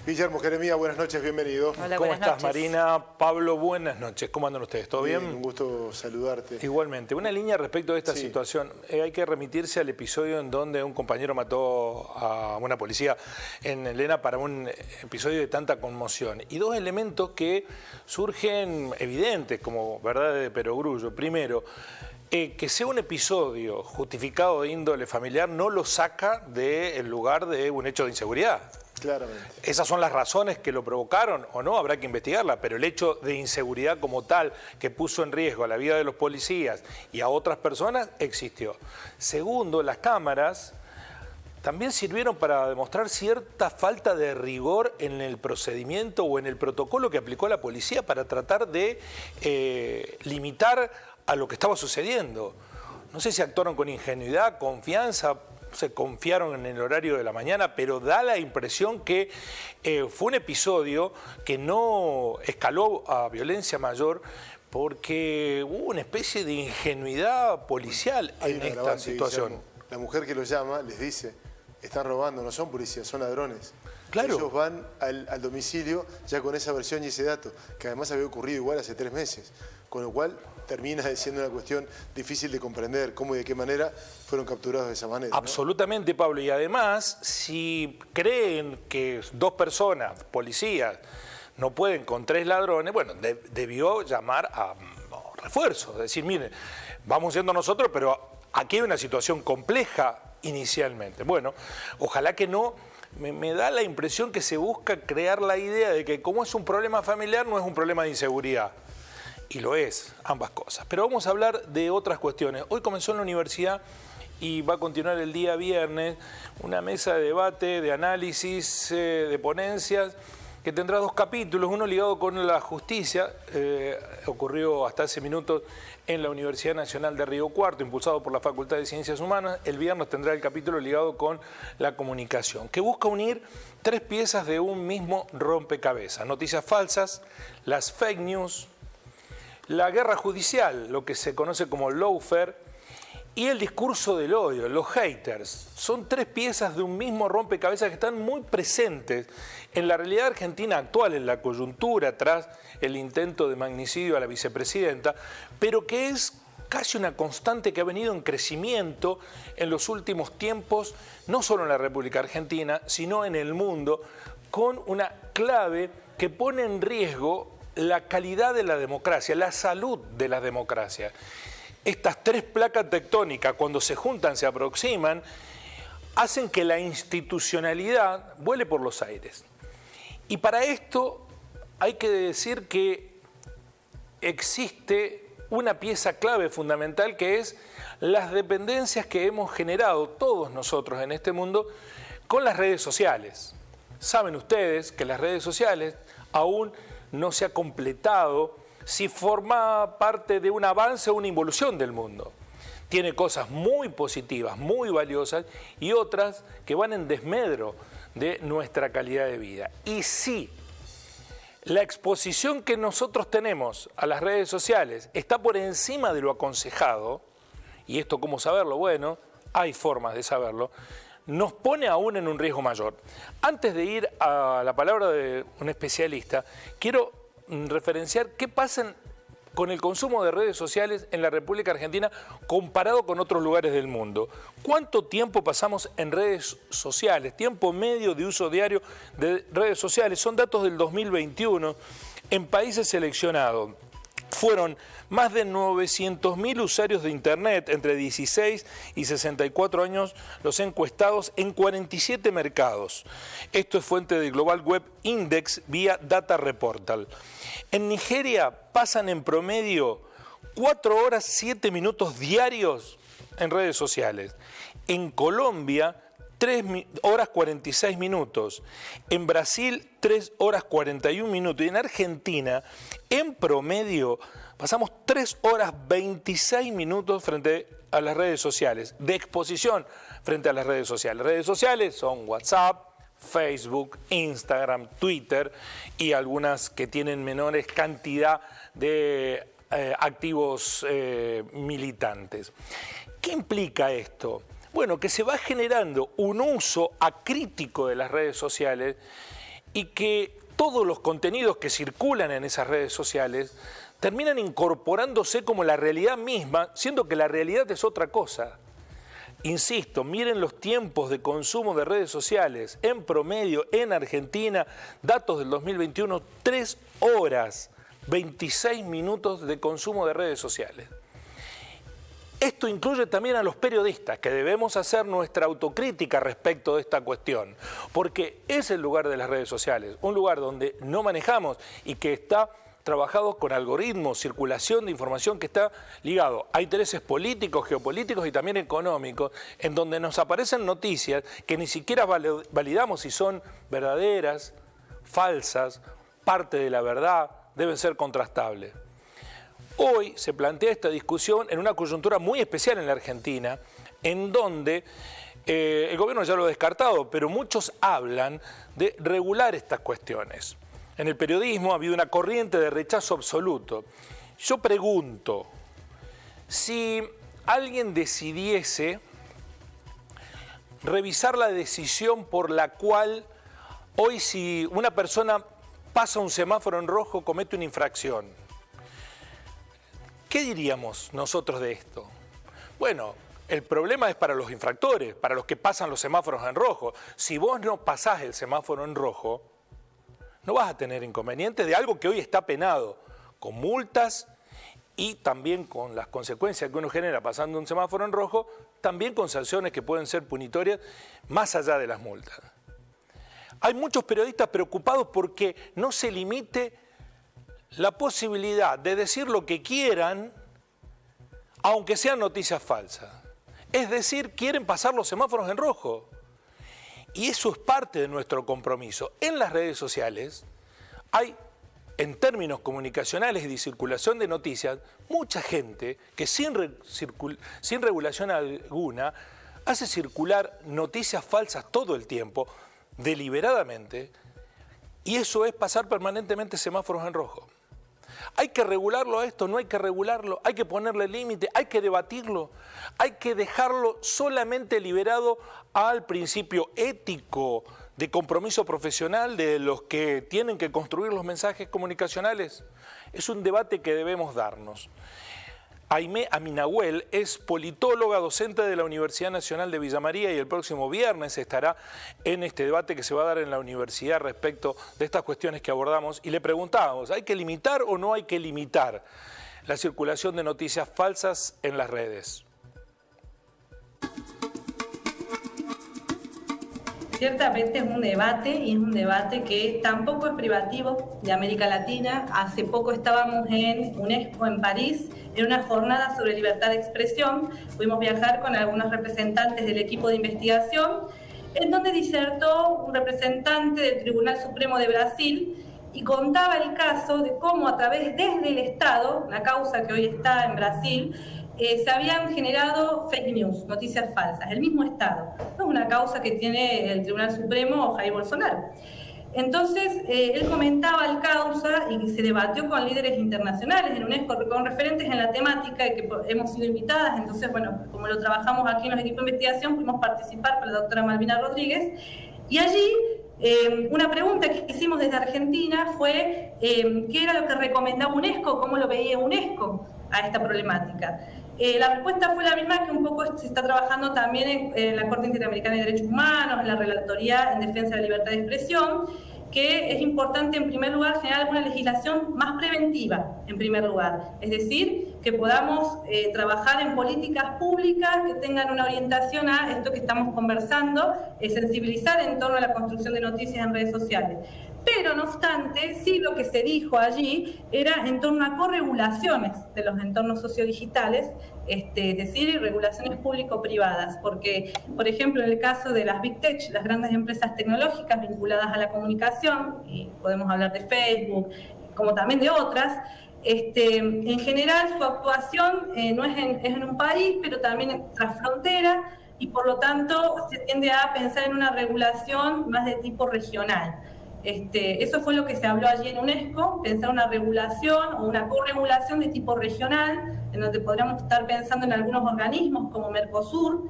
Guillermo Jeremías, buenas noches, bienvenido. Hola, ¿Cómo buenas estás, noches. Marina? Pablo, buenas noches. ¿Cómo andan ustedes? ¿Todo bien? Un gusto saludarte. Igualmente. Una línea respecto a esta Sí. situación. Hay que remitirse al episodio en donde un compañero mató a una policía en Elena para un episodio de tanta conmoción. Y dos elementos que surgen evidentes como verdad de perogrullo. Primero, que sea un episodio justificado de índole familiar no lo saca del lugar de un hecho de inseguridad. Claramente. Esas son las razones que lo provocaron o no, habrá que investigarla, pero el hecho de inseguridad como tal que puso en riesgo la vida de los policías y a otras personas existió. Segundo, las cámaras también sirvieron para demostrar cierta falta de rigor en el procedimiento o en el protocolo que aplicó la policía para tratar de limitar a lo que estaba sucediendo. No sé si actuaron con ingenuidad, confianza, se confiaron en el horario de la mañana, pero da la impresión que fue un episodio que no escaló a violencia mayor porque hubo una especie de ingenuidad policial en esta agravante, situación. Guillermo. La mujer que los llama les dice, están robando, no son policías, son ladrones. Claro. Ellos van al domicilio ya con esa versión y ese dato, que además había ocurrido igual hace 3 meses, con lo cual termina siendo una cuestión difícil de comprender cómo y de qué manera fueron capturados de esa manera, ¿no? Absolutamente, Pablo. Y además, si creen que 2 personas, policías, no pueden con 3 ladrones, bueno, debió llamar a refuerzos. Es decir, miren, vamos yendo nosotros, pero aquí hay una situación compleja inicialmente. Bueno, ojalá que no. Me da la impresión que se busca crear la idea de que como es un problema familiar, no es un problema de inseguridad. Y lo es, ambas cosas. Pero vamos a hablar de otras cuestiones. Hoy comenzó en la universidad y va a continuar el día viernes una mesa de debate, de análisis, de ponencias, que tendrá 2 capítulos, uno ligado con la justicia, ocurrió hasta hace minutos en la Universidad Nacional de Río Cuarto, impulsado por la Facultad de Ciencias Humanas. El viernes tendrá el capítulo ligado con la comunicación, que busca unir 3 piezas de un mismo rompecabezas: noticias falsas, las fake news, la guerra judicial, lo que se conoce como lawfare, y el discurso del odio, los haters. Son 3 piezas de un mismo rompecabezas que están muy presentes en la realidad argentina actual, en la coyuntura tras el intento de magnicidio a la vicepresidenta, pero que es casi una constante que ha venido en crecimiento en los últimos tiempos, no solo en la República Argentina, sino en el mundo, con una clave que pone en riesgo la calidad de la democracia, la salud de la democracia. Estas 3 placas tectónicas, cuando se juntan, se aproximan, hacen que la institucionalidad vuele por los aires. Y para esto hay que decir que existe una pieza clave fundamental, que es las dependencias que hemos generado todos nosotros en este mundo con las redes sociales. Saben ustedes que las redes sociales aún no se ha completado si forma parte de un avance o una involución del mundo. Tiene cosas muy positivas, muy valiosas, y otras que van en desmedro de nuestra calidad de vida. Y sí, la exposición que nosotros tenemos a las redes sociales está por encima de lo aconsejado, y esto ¿cómo saberlo? Bueno, hay formas de saberlo, nos pone aún en un riesgo mayor. Antes de ir a la palabra de un especialista, quiero referenciar qué pasa con el consumo de redes sociales en la República Argentina comparado con otros lugares del mundo. ¿Cuánto tiempo pasamos en redes sociales? Tiempo medio de uso diario de redes sociales. Son datos del 2021 en países seleccionados. Fueron más de 900.000 usuarios de Internet entre 16 y 64 años los encuestados en 47 mercados. Esto es fuente de Global Web Index vía Data Reportal. En Nigeria pasan en promedio 4 horas 7 minutos diarios en redes sociales. En Colombia 3 horas 46 minutos, en Brasil 3 horas 41 minutos y en Argentina en promedio pasamos 3 horas 26 minutos frente a las redes sociales, de exposición frente a las redes sociales. Redes sociales son WhatsApp, Facebook, Instagram, Twitter y algunas que tienen menores cantidad de activos militantes. ¿Qué implica esto? Bueno, que se va generando un uso acrítico de las redes sociales y que todos los contenidos que circulan en esas redes sociales terminan incorporándose como la realidad misma, siendo que la realidad es otra cosa. Insisto, miren los tiempos de consumo de redes sociales. En promedio, en Argentina, datos del 2021, 3 horas, 26 minutos de consumo de redes sociales. Esto incluye también a los periodistas, que debemos hacer nuestra autocrítica respecto de esta cuestión, porque es el lugar de las redes sociales, un lugar donde no manejamos y que está trabajado con algoritmos, circulación de información que está ligado a intereses políticos, geopolíticos y también económicos, en donde nos aparecen noticias que ni siquiera validamos si son verdaderas, falsas, parte de la verdad, deben ser contrastables. Hoy se plantea esta discusión en una coyuntura muy especial en la Argentina, en donde el gobierno ya lo ha descartado, pero muchos hablan de regular estas cuestiones. En el periodismo ha habido una corriente de rechazo absoluto. Yo pregunto, si alguien decidiese revisar la decisión por la cual hoy si una persona pasa un semáforo en rojo, comete una infracción, ¿qué diríamos nosotros de esto? Bueno, el problema es para los infractores, para los que pasan los semáforos en rojo. Si vos no pasás el semáforo en rojo, no vas a tener inconveniente de algo que hoy está penado, con multas y también con las consecuencias que uno genera pasando un semáforo en rojo, también con sanciones que pueden ser punitorias más allá de las multas. Hay muchos periodistas preocupados porque no se limite la posibilidad de decir lo que quieran, aunque sean noticias falsas. Es decir, quieren pasar los semáforos en rojo. Y eso es parte de nuestro compromiso. En las redes sociales hay, en términos comunicacionales y de circulación de noticias, mucha gente que sin regulación alguna hace circular noticias falsas todo el tiempo, deliberadamente, y eso es pasar permanentemente semáforos en rojo. ¿Hay que regularlo a esto? ¿No hay que regularlo? ¿Hay que ponerle límite? ¿Hay que debatirlo? ¿Hay que dejarlo solamente liberado al principio ético de compromiso profesional de los que tienen que construir los mensajes comunicacionales? Es un debate que debemos darnos. Aimé Aminahuel es politóloga, docente de la Universidad Nacional de Villa María y el próximo viernes estará en este debate que se va a dar en la universidad respecto de estas cuestiones que abordamos. Y le preguntábamos, ¿hay que limitar o no hay que limitar la circulación de noticias falsas en las redes? Ciertamente es un debate y es un debate que tampoco es privativo de América Latina. Hace poco estábamos en UNESCO en París en una jornada sobre libertad de expresión. Pudimos viajar con algunos representantes del equipo de investigación, en donde disertó un representante del Tribunal Supremo de Brasil y contaba el caso de cómo a través desde el Estado, la causa que hoy está en Brasil, se habían generado fake news, noticias falsas, el mismo Estado. No es una causa que tiene el Tribunal Supremo Jair Bolsonaro. Entonces, él comentaba el causa y se debatió con líderes internacionales en UNESCO, con referentes en la temática y que hemos sido invitadas. Entonces, bueno, como lo trabajamos aquí en los equipos de investigación, pudimos participar con la doctora Malvina Rodríguez. Y allí, una pregunta que hicimos desde Argentina fue ¿qué era lo que recomendaba UNESCO? ¿Cómo lo veía UNESCO a esta problemática? La respuesta fue la misma que un poco se está trabajando también en la Corte Interamericana de Derechos Humanos, en la Relatoría en Defensa de la Libertad de Expresión, que es importante en primer lugar generar una legislación más preventiva, en primer lugar. Es decir, que podamos trabajar en políticas públicas que tengan una orientación a esto que estamos conversando, sensibilizar en torno a la construcción de noticias en redes sociales. Pero, no obstante, sí lo que se dijo allí era en torno a corregulaciones de los entornos sociodigitales, es decir, regulaciones público-privadas, porque, por ejemplo, en el caso de las Big Tech, las grandes empresas tecnológicas vinculadas a la comunicación, y podemos hablar de Facebook, como también de otras, en general su actuación no es en un país, pero también tras frontera, y por lo tanto se tiende a pensar en una regulación más de tipo regional. Eso fue lo que se habló allí en UNESCO, pensar una regulación o una corregulación de tipo regional, en donde podríamos estar pensando en algunos organismos como Mercosur,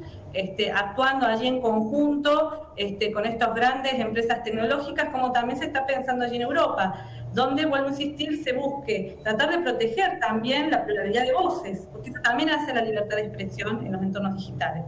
actuando allí en conjunto con estas grandes empresas tecnológicas, como también se está pensando allí en Europa, donde, vuelvo a insistir, se busque tratar de proteger también la pluralidad de voces, porque eso también hace la libertad de expresión en los entornos digitales.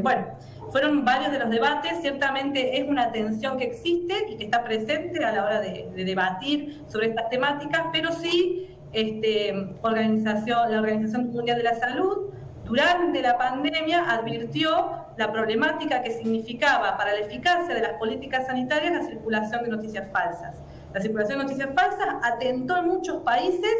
Bueno, fueron varios de los debates, ciertamente es una tensión que existe y que está presente a la hora de debatir sobre estas temáticas, pero sí la Organización Mundial de la Salud, durante la pandemia, advirtió la problemática que significaba para la eficacia de las políticas sanitarias la circulación de noticias falsas. La circulación de noticias falsas atentó en muchos países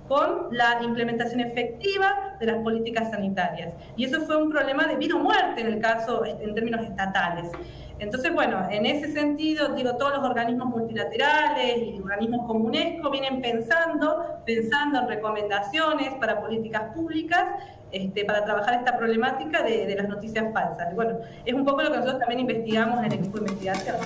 con la implementación efectiva de las políticas sanitarias. Y eso fue un problema de vida o muerte en el caso, en términos estatales. Entonces, bueno, en ese sentido, digo, todos los organismos multilaterales y organismos como UNESCO vienen pensando en recomendaciones para políticas públicas para trabajar esta problemática de las noticias falsas. Bueno, es un poco lo que nosotros también investigamos en el equipo de investigación.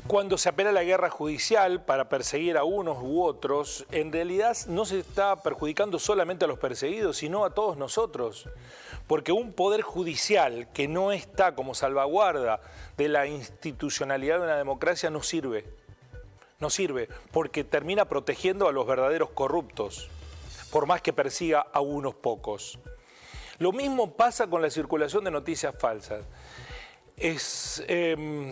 Cuando se apela a la guerra judicial para perseguir a unos u otros, en realidad no se está perjudicando solamente a los perseguidos, sino a todos nosotros. Porque un poder judicial que no está como salvaguarda de la institucionalidad de una democracia no sirve. No sirve, porque termina protegiendo a los verdaderos corruptos, por más que persiga a unos pocos. Lo mismo pasa con la circulación de noticias falsas. Es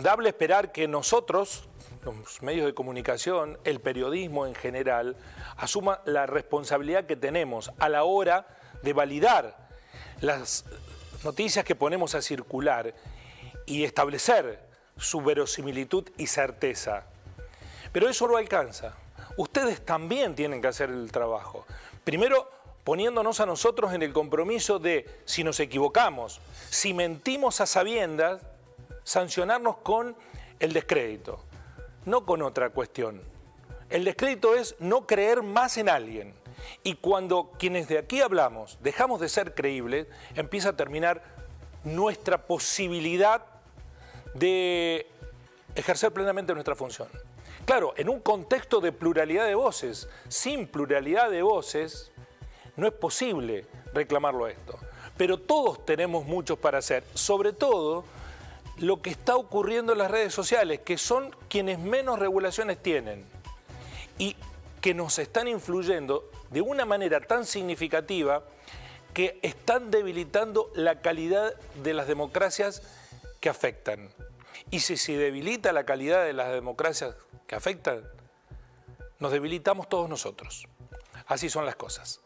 dable esperar que nosotros, los medios de comunicación, el periodismo en general, asuma la responsabilidad que tenemos a la hora de validar las noticias que ponemos a circular y establecer su verosimilitud y certeza. Pero eso no alcanza. Ustedes también tienen que hacer el trabajo. Primero, poniéndonos a nosotros en el compromiso de, si nos equivocamos, si mentimos a sabiendas, sancionarnos con el descrédito, no con otra cuestión. El descrédito es no creer más en alguien. Y cuando quienes de aquí hablamos dejamos de ser creíbles, empieza a terminar nuestra posibilidad de ejercer plenamente nuestra función. Claro, en un contexto de pluralidad de voces, sin pluralidad de voces, no es posible reclamarlo esto. Pero todos tenemos mucho para hacer, sobre todo lo que está ocurriendo en las redes sociales, que son quienes menos regulaciones tienen y que nos están influyendo de una manera tan significativa que están debilitando la calidad de las democracias que afectan. Y si se debilita la calidad de las democracias que afectan, nos debilitamos todos nosotros. Así son las cosas.